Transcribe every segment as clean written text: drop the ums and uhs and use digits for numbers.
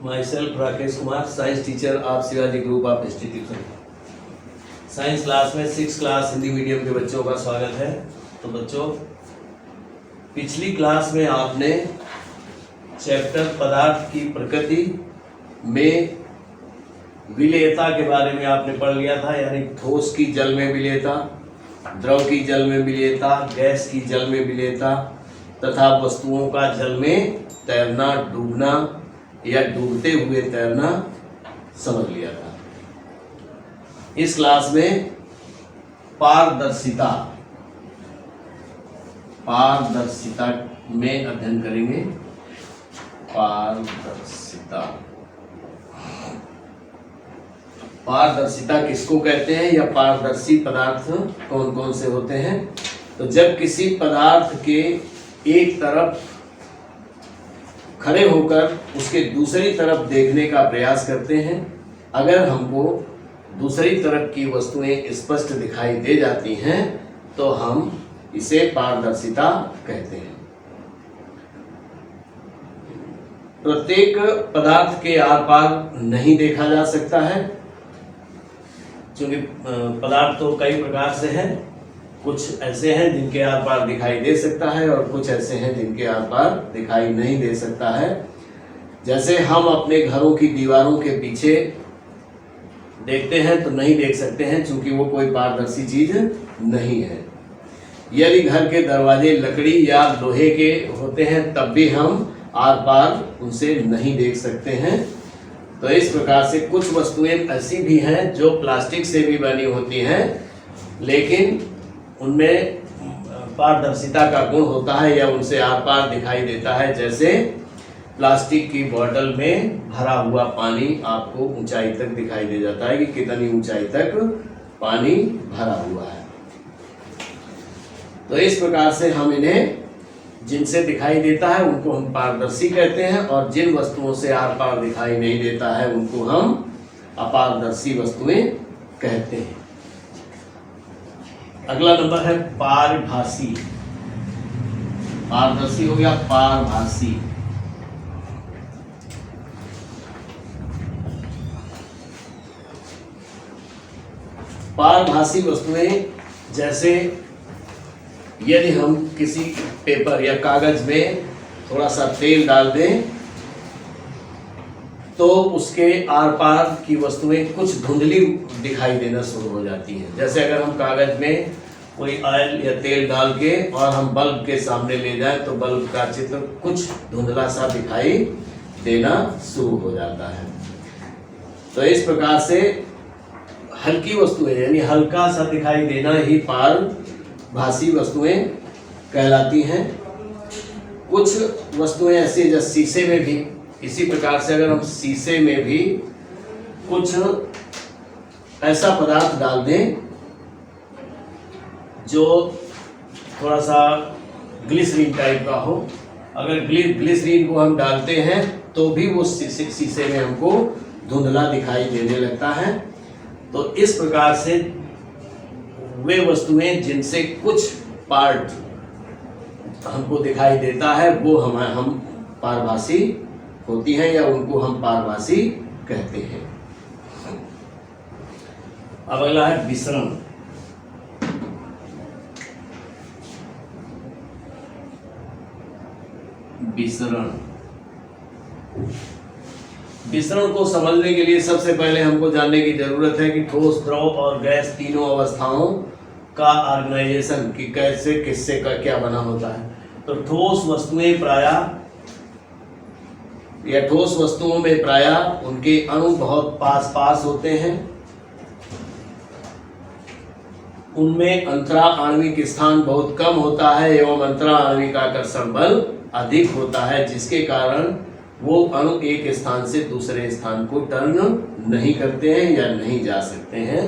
My self Rakesh Kumar, science teacher of Shivaji group of institution. Science class में 6th class Hindi medium के बच्चों का स्वागत है। तो बच्चों, पिछली क्लास में आपने चैप्टर पदार्थ की प्रकृति में विलेयता के बारे में आपने पढ़ लिया था, यानी ठोस की जल में विलेयता, द्रव की जल में विलेयता, गैस की जल में विलेयता तथा वस्तुओं का जल में तैरना, डूबना या डूबते हुए तैरना समझ लिया था। इस क्लास में पारदर्शिता में अध्ययन करेंगे। पारदर्शिता किसको कहते हैं या पारदर्शी पदार्थ कौन कौन से होते हैं? तो जब किसी पदार्थ के एक तरफ खड़े होकर उसके दूसरी तरफ देखने का प्रयास करते हैं, अगर हमको दूसरी तरफ की वस्तुएं स्पष्ट दिखाई दे जाती हैं तो हम इसे पारदर्शिता कहते हैं। प्रत्येक पदार्थ के आर पार नहीं देखा जा सकता है, क्योंकि पदार्थ तो कई प्रकार से हैं। कुछ ऐसे हैं जिनके आर पार दिखाई दे सकता है और कुछ ऐसे हैं जिनके आर पार दिखाई नहीं दे सकता है। जैसे हम अपने घरों की दीवारों के पीछे देखते हैं तो नहीं देख सकते हैं, क्योंकि वो कोई पारदर्शी चीज नहीं है। यदि घर के दरवाजे लकड़ी या लोहे के होते हैं तब भी हम आर पार उनसे नहीं देख सकते हैं। तो इस प्रकार से कुछ वस्तुएं ऐसी भी हैं जो प्लास्टिक से भी बनी होती हैं, लेकिन उनमें पारदर्शिता का गुण होता है या उनसे आर पार दिखाई देता है। जैसे प्लास्टिक की बोतल में भरा हुआ पानी आपको ऊंचाई तक दिखाई दे जाता है कि कितनी ऊंचाई तक पानी भरा हुआ है। तो इस प्रकार से हम इन्हें जिनसे दिखाई देता है उनको हम पारदर्शी कहते हैं, और जिन वस्तुओं से आर पार दिखाई नहीं देता है उनको हम अपारदर्शी वस्तुएं कहते हैं। अगला नंबर है पारभासी। पारदर्शी हो गया, पारभासी। पारभासी वस्तुएं जैसे यदि हम किसी पेपर या कागज में थोड़ा सा तेल डाल दें तो उसके आर पार की वस्तुएं कुछ धुंधली दिखाई देना शुरू हो जाती हैं। जैसे अगर हम कागज में कोई ऑयल या तेल डाल के और हम बल्ब के सामने ले जाएं तो बल्ब का चित्र कुछ धुंधला सा दिखाई देना शुरू हो जाता है। तो इस प्रकार से हल्की वस्तुएं यानी हल्का सा दिखाई देना ही पारभासी वस्तुएं कहलाती हैं। कुछ वस्तुएं ऐसी जैसे शीशे में भी इसी प्रकार से, अगर हम शीशे में भी कुछ ऐसा पदार्थ डाल दें जो थोड़ा सा ग्लिसरीन टाइप का हो, अगर ग्लिसरीन को हम डालते हैं तो भी वो शीशे में हमको धुंधला दिखाई देने लगता है। तो इस प्रकार से वे वस्तुएं जिनसे कुछ पार्ट हमको दिखाई देता है वो हम पारभासी होती हैं या उनको हम पारभासी कहते हैं। अब अगला है विसरण। विसरण को समझने के लिए सबसे पहले हमको जानने की जरूरत है कि ठोस, द्रव और गैस तीनों अवस्थाओं का ऑर्गेनाइजेशन कि कैसे किससे का क्या बना होता है। तो ठोस वस्तुओं में प्रायः उनके अणु बहुत पास पास होते हैं। उनमें अंतरा आणविक स्थान बहुत कम होता है एवं अंतरा आणविक आकर्षण बल अधिक होता है, जिसके कारण वो अणु एक स्थान से दूसरे स्थान को टर्न नहीं करते हैं या नहीं जा सकते हैं।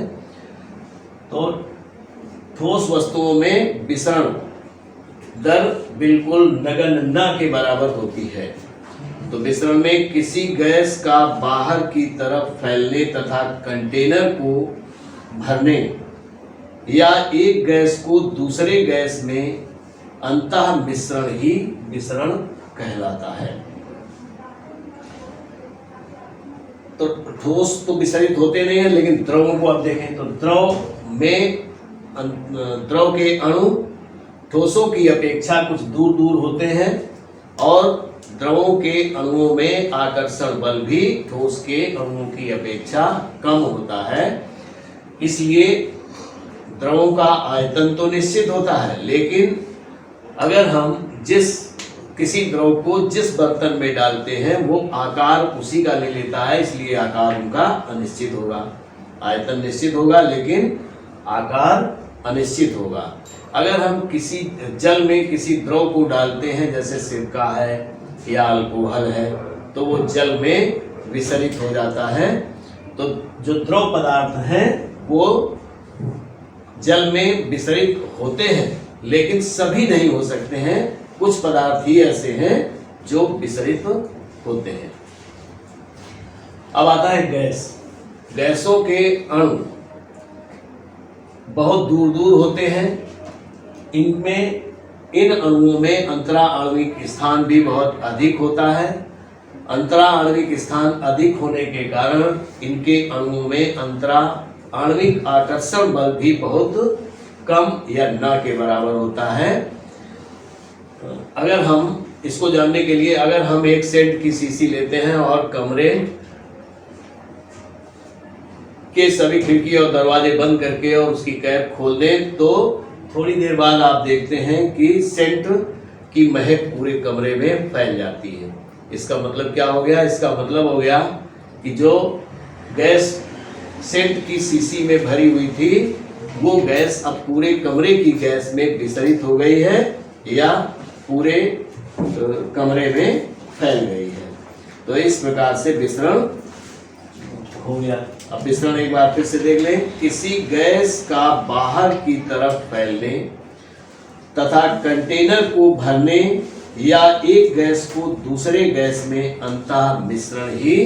तो ठोस वस्तुओं में विसरण दर बिल्कुल नगण्य के बराबर होती है। तो विसरण में किसी गैस का बाहर की तरफ फैलने तथा कंटेनर को भरने या एक गैस को दूसरे गैस में अंतः मिश्रण ही विसरण कहलाता है। तो ठोस तो विसरित होते नहीं है, लेकिन द्रवों को आप देखें तो द्रव के अणु ठोसों की अपेक्षा कुछ दूर दूर होते हैं और द्रवों के अणुओं में आकर्षण बल भी ठोस के अणुओं की अपेक्षा कम होता है। इसलिए द्रवों का आयतन तो निश्चित होता है, लेकिन अगर हम किसी द्रव को जिस बर्तन में डालते हैं वो आकार उसी का ले लेता है, इसलिए आकार उनका अनिश्चित होगा। आयतन निश्चित होगा लेकिन आकार अनिश्चित होगा। अगर हम किसी जल में किसी द्रव को डालते हैं, जैसे सिरका है या अल्कोहल है, तो वो जल में विसरित हो जाता है। तो जो द्रव पदार्थ हैं वो जल में विसरित होते हैं, लेकिन सभी नहीं हो सकते हैं। कुछ पदार्थ ही ऐसे हैं जो विसरित होते हैं। अब आता है गैस। गैसों के अणु बहुत दूर दूर होते हैं। इन अणुओं में अंतरा आणविक स्थान भी बहुत अधिक होता है। अंतरा आणविक स्थान अधिक होने के कारण इनके अणुओं में अंतरा आणविक आकर्षण बल भी बहुत कम या न के बराबर होता है। अगर हम इसको जानने के लिए, अगर हम एक सेंट की शीशी लेते हैं और कमरे के सभी खिड़की और दरवाजे बंद करके और उसकी कैप खोल दें, तो थोड़ी देर बाद आप देखते हैं कि सेंट की महक पूरे कमरे में फैल जाती है। इसका मतलब क्या हो गया? इसका मतलब हो गया कि जो गैस सेंट की शीशी में भरी हुई थी वो गैस अब पूरे कमरे की गैस में विसरित हो गई है या पूरे कमरे में फैल गई है। तो इस प्रकार से विसरण हो गया। अब विसरण एक बार फिर से देख लें। किसी गैस का बाहर की तरफ फैलने तथा कंटेनर को भरने या एक गैस को दूसरे गैस में अंतः मिश्रण ही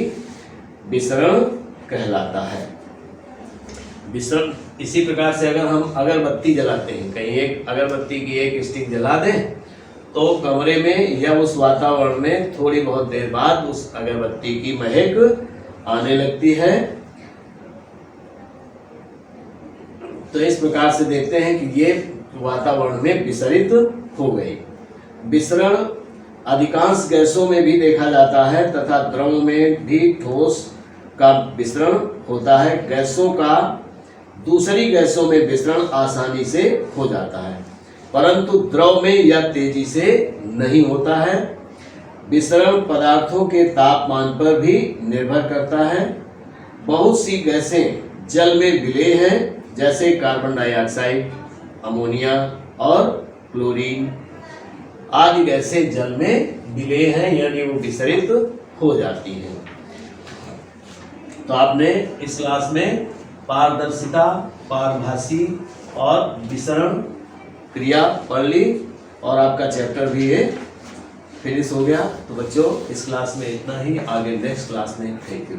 विसरण कहलाता है। विसरण इसी प्रकार से अगर हम अगरबत्ती जलाते हैं, कहीं एक अगरबत्ती की एक स्टिक जला दें तो कमरे में या उस वातावरण में थोड़ी बहुत देर बाद उस अगरबत्ती की महक आने लगती है। तो इस प्रकार से देखते हैं कि ये वातावरण में विसरित हो गई। विसरण अधिकांश गैसों में भी देखा जाता है तथा द्रव में भी ठोस का विसरण होता है। गैसों का दूसरी गैसों में विसरण आसानी से हो जाता है, परंतु द्रव में यह तेजी से नहीं होता है। विसरण पदार्थों के तापमान पर भी निर्भर करता है। बहुत सी गैसें जल में विलेय हैं, जैसे कार्बन डाइऑक्साइड, अमोनिया और क्लोरीन आदि गैसें जल में विलेय हैं, यानी वो विसरित हो जाती हैं। तो आपने इस क्लास में पारदर्शिता, पारभासी और विसरण क्रिया पढ़ ली और आपका चैप्टर भी ये फिनिश हो गया। तो बच्चों इस क्लास में इतना ही, आगे नेक्स्ट क्लास में थैंक यू।